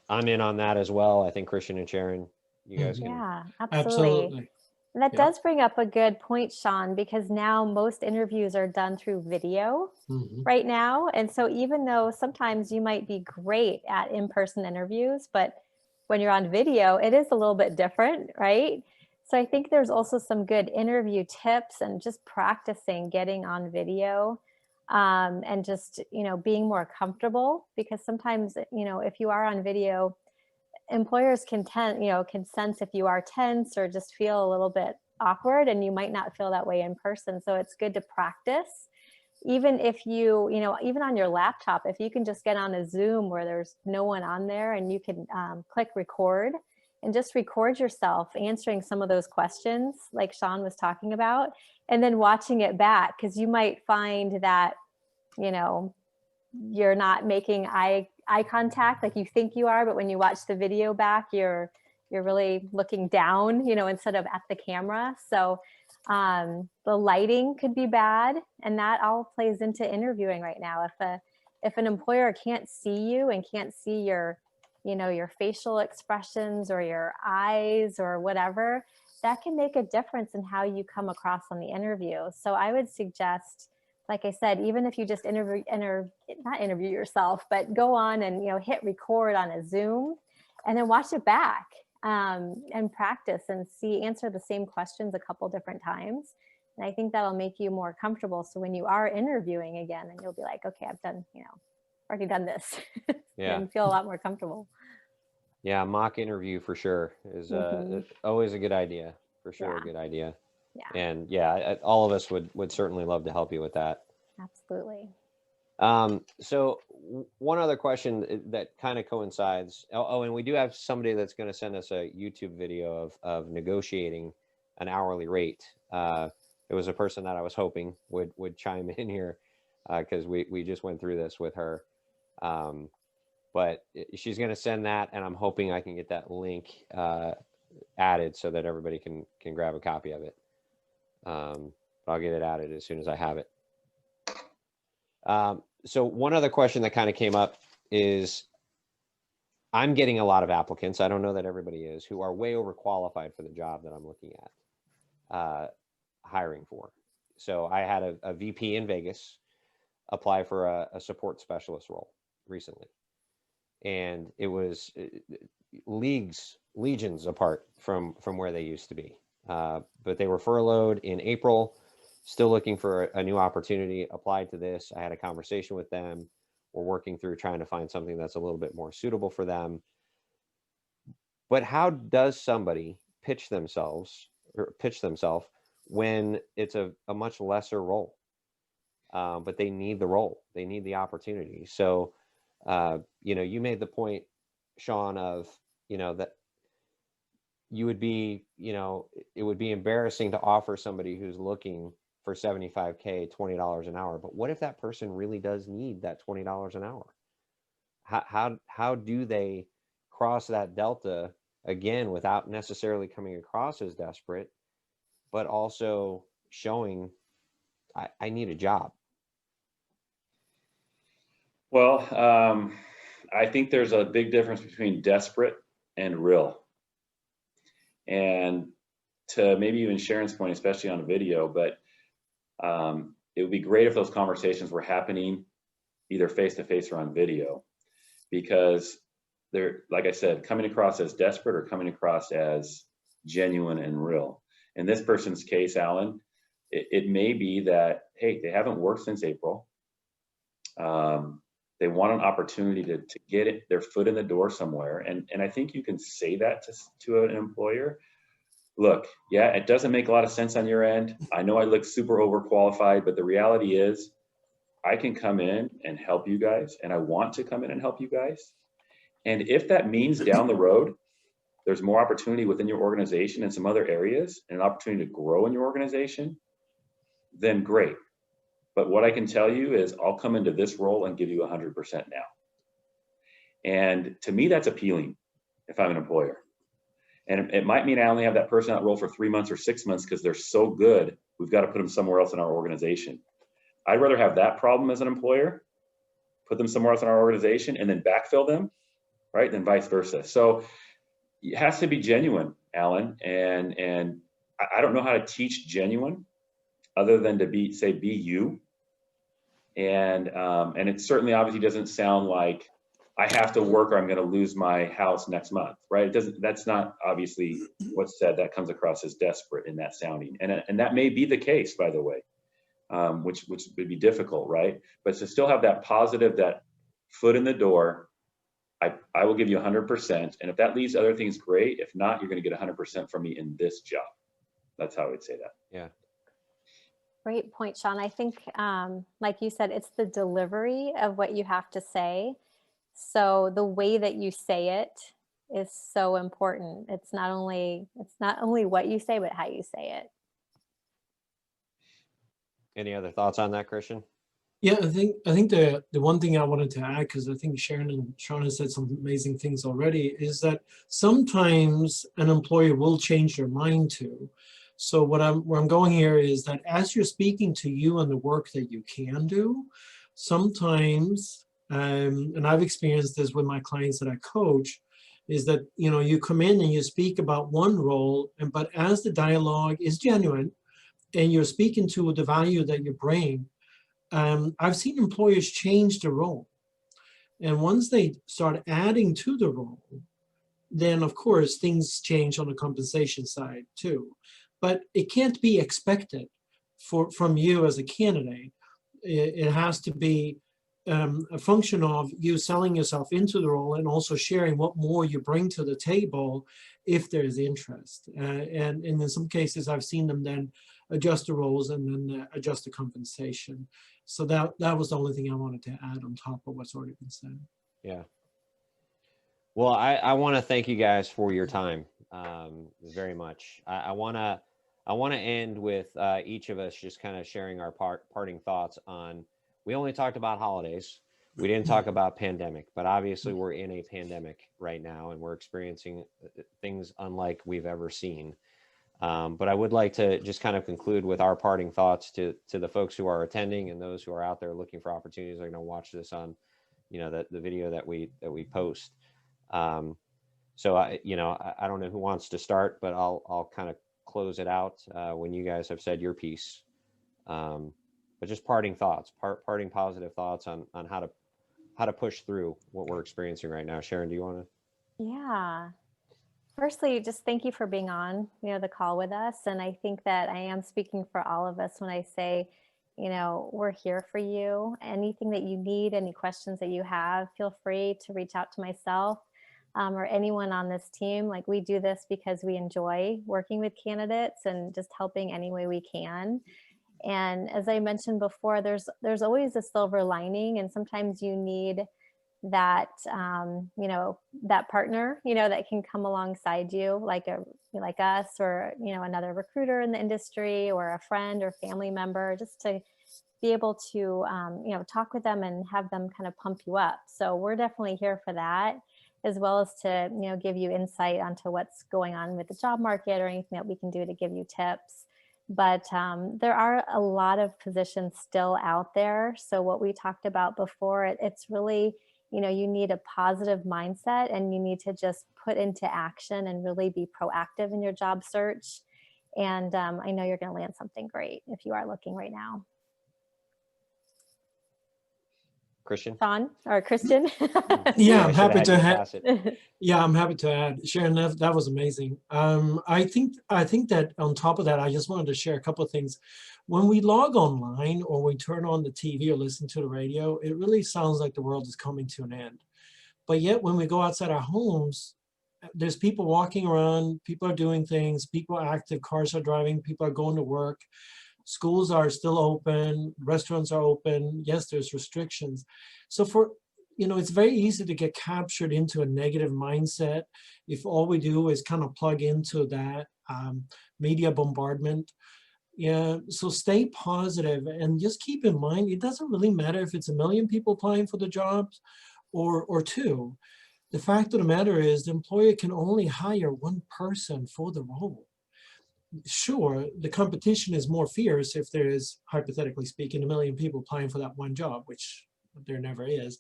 I'm in on that as well. I think Christian and Sharon, you guys can. Yeah, Absolutely. absolutely. And that Yeah. does bring up a good point, Shawn, because now most interviews are done through video Mhm. right now. And so even though sometimes you might be great at in-person interviews, but when you're on video, it is a little bit different, right? So I think there's also some good interview tips and just practicing getting on video, and just, being more comfortable, because sometimes, if you are on video, employers can sense if you are tense or just feel a little bit awkward, and you might not feel that way in person. So it's good to practice. Even if even on your laptop, if you can just get on a Zoom where there's no one on there, and you can click record and just record yourself answering some of those questions like Shawn was talking about, and then watching it back, because you might find that, you're not making eye contact like you think you are, but when you watch the video back, you're really looking down, instead of at the camera. So the lighting could be bad, and that all plays into interviewing right now. If an employer can't see you and can't see your facial expressions or your eyes or whatever, that can make a difference in how you come across on the interview. So I would suggest, like I said, even if you just not interview yourself, but go on and hit record on a Zoom, and then watch it back, and practice and answer the same questions a couple different times. And I think that'll make you more comfortable. So when you are interviewing again, and you'll be like, okay, I've done, already done this. Yeah. And feel a lot more comfortable. Yeah, mock interview for sure is always a good idea. For sure, a Yeah. good idea. Yeah, And yeah, all of us would certainly love to help you with that. absolutely. So one other question that kind of coincides. Oh, and we do have somebody that's going to send us a YouTube video of negotiating an hourly rate. It was a person that I was hoping would chime in here, because we just went through this with her. But she's going to send that, and I'm hoping I can get that link added so that everybody can grab a copy of it. But I'll get it added as soon as I have it. So one other question that kind of came up is, I'm getting a lot of applicants, I don't know that everybody is, who are way overqualified for the job that I'm looking at hiring for. So I had a VP in Vegas apply for a support specialist role recently. And it was legions apart from where they used to be. But they were furloughed in April, still looking for a new opportunity, applied to this. I had a conversation with them. We're working through trying to find something that's a little bit more suitable for them. But how does somebody pitch themselves when it's a much lesser role? But they need the role, they need the opportunity. So, you made the point, Shawn, of, that you would be, it would be embarrassing to offer somebody who's looking for $75K, $20 an hour. But what if that person really does need that $20 an hour? How do they cross that delta again without necessarily coming across as desperate, but also showing I need a job? Well, I think there's a big difference between desperate and real. And to maybe even Sharon's point, especially on a video, but it would be great if those conversations were happening either face-to-face or on video, because they're, like I said, coming across as desperate or coming across as genuine and real. In this person's case, Alan, it may be that, hey, they haven't worked since April. They want an opportunity to get their foot in the door somewhere. And I think you can say that to an employer. Look, yeah, it doesn't make a lot of sense on your end. I know I look super overqualified, but the reality is I can come in and help you guys, and I want to come in and help you guys. And if that means down the road, there's more opportunity within your organization and some other areas and an opportunity to grow in your organization, then great. But what I can tell you is I'll come into this role and give you 100% now. And to me, that's appealing if I'm an employer. And it might mean I only have that person in that role for 3 months or 6 months because they're so good, we've got to put them somewhere else in our organization. I'd rather have that problem as an employer, put them somewhere else in our organization and then backfill them, right? Than vice versa. So it has to be genuine, Alan. And I don't know how to teach genuine other than to be you. And it certainly obviously doesn't sound like I have to work or I'm going to lose my house next month, right? It doesn't. That's not obviously what's said. That comes across as desperate in that sounding, and that may be the case, by the way, which would be difficult, right? But to still have that positive, that foot in the door, I will give you 100%, and if that leaves other things, great. If not, you're going to get 100% from me in this job. That's how I would say that. Yeah. Great point, Shawn. I think, like you said, it's the delivery of what you have to say. So the way that you say it is so important. It's not only what you say, but how you say it. Any other thoughts on that, Christian? Yeah, I think the one thing I wanted to add, because I think Sharon and Shawn have said some amazing things already, is that sometimes an employer will change their mind too. So where I'm going here is that as you're speaking to you and the work that you can do, sometimes, and I've experienced this with my clients that I coach, is that you come in and you speak about one role, but as the dialogue is genuine and you're speaking to the value that you bring, I've seen employers change the role. And once they start adding to the role, then of course things change on the compensation side too. But it can't be expected from you as a candidate. It has to be a function of you selling yourself into the role and also sharing what more you bring to the table if there is interest. And in some cases, I've seen them then adjust the roles and then adjust the compensation. So that was the only thing I wanted to add on top of what's already been said. Yeah. Well, I want to thank you guys for your time very much. I want to end with each of us just kind of sharing our parting thoughts on. We only talked about holidays. We didn't talk about pandemic, but obviously we're in a pandemic right now and we're experiencing things unlike we've ever seen. But I would like to just kind of conclude with our parting thoughts to the folks who are attending and those who are out there looking for opportunities. Are going to watch this on, the video that we post. So I don't know who wants to start, but I'll kind of close it out when you guys have said your piece. But just parting thoughts, parting positive thoughts on how to push through what we're experiencing right now. Sharon, do you want to? Yeah. Firstly, just thank you for being on, the call with us. And I think that I am speaking for all of us when I say, we're here for you. Anything that you need, any questions that you have, feel free to reach out to myself or anyone on this team. Like, we do this because we enjoy working with candidates and just helping any way we can. And as I mentioned before, there's always a silver lining, and sometimes you need that that partner that can come alongside you, like us, or another recruiter in the industry, or a friend or family member, just to be able to talk with them and have them kind of pump you up. So we're definitely here for that, as well as to give you insight onto what's going on with the job market or anything that we can do to give you tips. But there are a lot of positions still out there. So what we talked about before, it's really, you need a positive mindset, and you need to just put into action and really be proactive in your job search. And I know you're going to land something great if you are looking right now. Christian? Shawn or Christian? Yeah, I'm happy to pass it. Yeah, I'm happy to add. Sharon, that was amazing. I think that on top of that, I just wanted to share a couple of things. When we log online or we turn on the TV or listen to the radio, it really sounds like the world is coming to an end. But yet when we go outside our homes, there's people walking around, people are doing things, people are active, cars are driving, people are going to work, schools are still open, restaurants are open. Yes, there's restrictions. So it's very easy to get captured into a negative mindset if all we do is kind of plug into that media bombardment. Yeah, so stay positive and just keep in mind, it doesn't really matter if it's 1 million people applying for the jobs or 2. the fact of the matter is the employer can only hire one person for the role. Sure, the competition is more fierce if there is, hypothetically speaking, 1 million people applying for that one job, which there never is.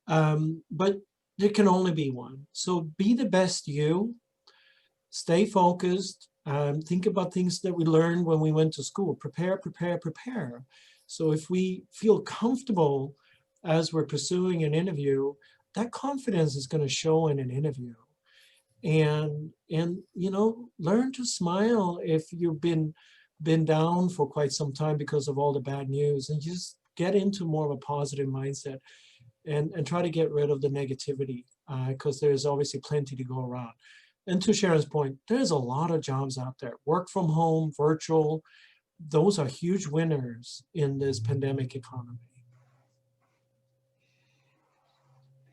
But there can only be one. So be the best you, stay focused, think about things that we learned when we went to school. Prepare, prepare, prepare. So if we feel comfortable as we're pursuing an interview, that confidence is going to show in an interview. And you know, learn to smile if you've been down for quite some time because of all the bad news, and just get into more of a positive mindset and try to get rid of the negativity, because there's obviously plenty to go around. And to Sharon's point, there's a lot of jobs out there. Work from home, virtual, those are huge winners in this pandemic economy.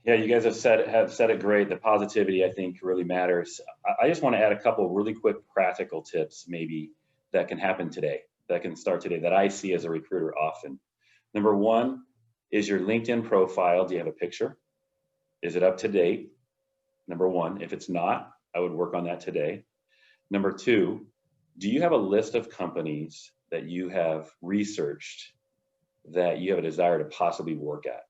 Yeah, you guys have said it great. The positivity, I think, really matters. I just want to add a couple really quick practical tips maybe that can happen today, that can start today, that I see as a recruiter often. Number one is your LinkedIn profile. Do you have a picture? Is it up to date? Number one. If it's not, I would work on that today. Number two, do you have a list of companies that you have researched that you have a desire to possibly work at?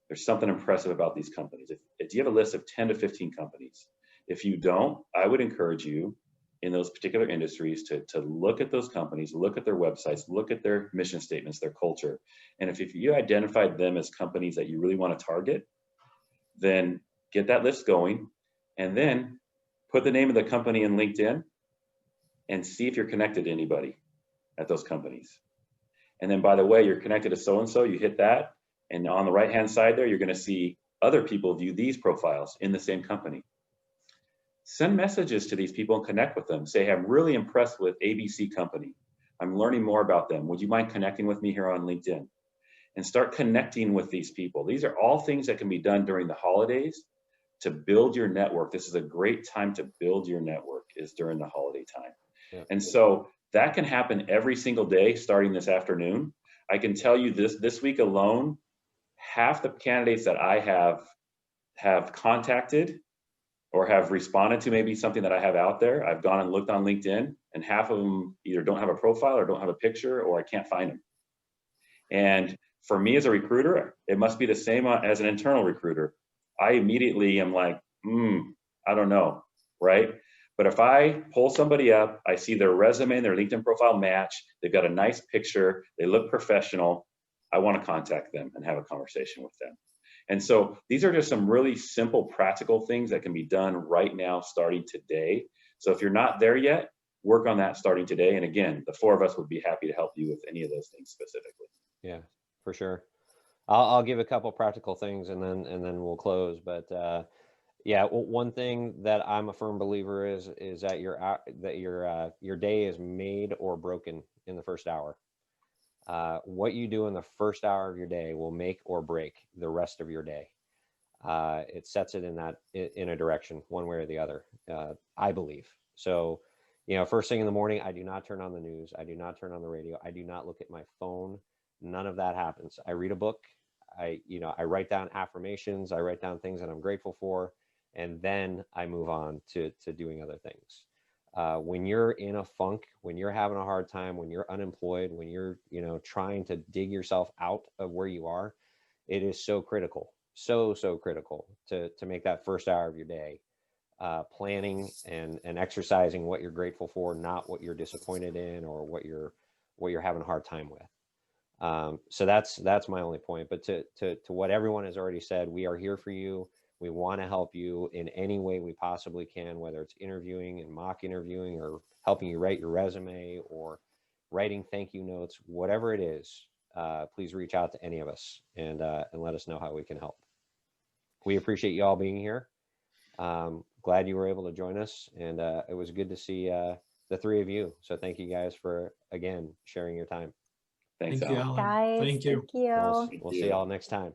There's something impressive about these companies. If you have a list of 10 to 15 companies, if you don't, I would encourage you in those particular industries to look at those companies, look at their websites, look at their mission statements, their culture. And if you identified them as companies that you really want to target, then get that list going, and then put the name of the company in LinkedIn and see if you're connected to anybody at those companies. And then, by the way, you're connected to so-and-so, you hit that. And on the right-hand side there, you're going to see other people view these profiles in the same company. Send messages to these people and connect with them. Say, I'm really impressed with ABC company. I'm learning more about them. Would you mind connecting with me here on LinkedIn? And start connecting with these people. These are all things that can be done during the holidays to build your network. This is a great time to build your network, is during the holiday time. Yeah. And so that can happen every single day starting this afternoon. I can tell you this week alone, half the candidates that I have contacted or have responded to maybe something that I have out there, I've gone and looked on LinkedIn, and half of them either don't have a profile or don't have a picture, or I can't find them. And for me as a recruiter, it must be the same as an internal recruiter. I immediately am like, I don't know, right? But if I pull somebody up, I see their resume and their LinkedIn profile match, they've got a nice picture, they look professional, I want to contact them and have a conversation with them. And so these are just some really simple, practical things that can be done right now, starting today. So if you're not there yet, work on that starting today. And again, the four of us would be happy to help you with any of those things specifically. Yeah, for sure. I'll give a couple practical things and then we'll close. But yeah, one thing that I'm a firm believer is that your day is made or broken in the first hour. What you do in the first hour of your day will make or break the rest of your day. It sets it in a direction, one way or the other, I believe. So, first thing in the morning, I do not turn on the news. I do not turn on the radio. I do not look at my phone. None of that happens. I read a book. I write down affirmations. I write down things that I'm grateful for, and then I move on to doing other things. When you're in a funk, when you're having a hard time, when you're unemployed, when you're, trying to dig yourself out of where you are, it is so critical, so critical to make that first hour of your day, planning and exercising what you're grateful for, not what you're disappointed in or what you're having a hard time with. So that's my only point. But to what everyone has already said, we are here for you. We want to help you in any way we possibly can, whether it's interviewing and mock interviewing or helping you write your resume or writing thank you notes, whatever it is. Please reach out to any of us and let us know how we can help. We appreciate you all being here. Glad you were able to join us, and it was good to see the three of you. So thank you guys for, again, sharing your time. Thanks, Thank you, Alan. Alan. Guys, Thank you. Thank you. We'll see y'all next time.